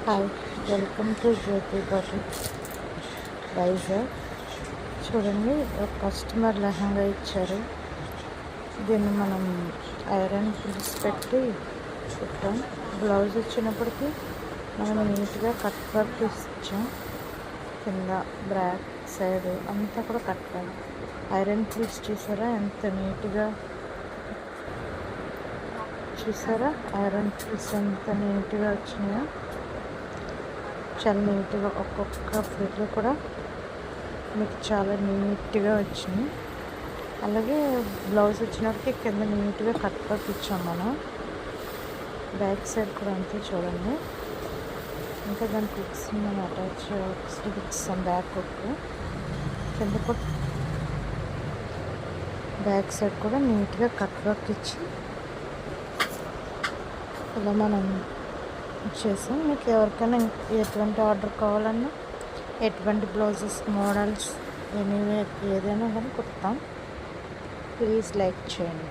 Hi, welcome to Jyothi boutique Vizag. చూడండి, ఒక customer lehenga ఇచ్చారు. దీన్ని మనం ఐరన్ పిల్స్ పెట్టి కుట్టాం. బ్లౌజ్ వచ్చినప్పటికీ మనం నీట్గా కట్ వర్క్ ఇచ్చాం. కింద బ్యాక్ సైడ్ అంతా కూడా కట్ వర్క్. ఐరన్ పిల్స్ చూసారా ఎంత నీట్గా, చూసారా ఐరన్ పిల్స్ ఎంత నీట్గా వచ్చినాయో. చాలా నీట్గా ఒక్కొక్క ఫ్రిడ్లో కూడా మీకు చాలా నీట్గా వచ్చినాయి. అలాగే బ్లౌజ్ వచ్చినప్పటికీ కింద నీట్గా కట్ వర్క్ ఇచ్చాం మనం. బ్యాక్ సైడ్ కూడా అంతే చూడండి. ఇంకా దాని కుక్స్ మనం అటాచ్ ఇచ్చాం. బ్యాక్ కుక్ కింద కూడా బ్యాక్ సైడ్ కూడా నీట్గా కట్ వర్క్ ఇచ్చి ఇలా మనం చేసాం. మీకు ఎవరికైనా ఎటువంటి ఆర్డర్ కావాలన్నా, ఎటువంటి బ్లౌజెస్ మోడల్స్ ఎనీవే ఏదైనా కానీ కుడతాం. ప్లీజ్ లైక్ చేయండి.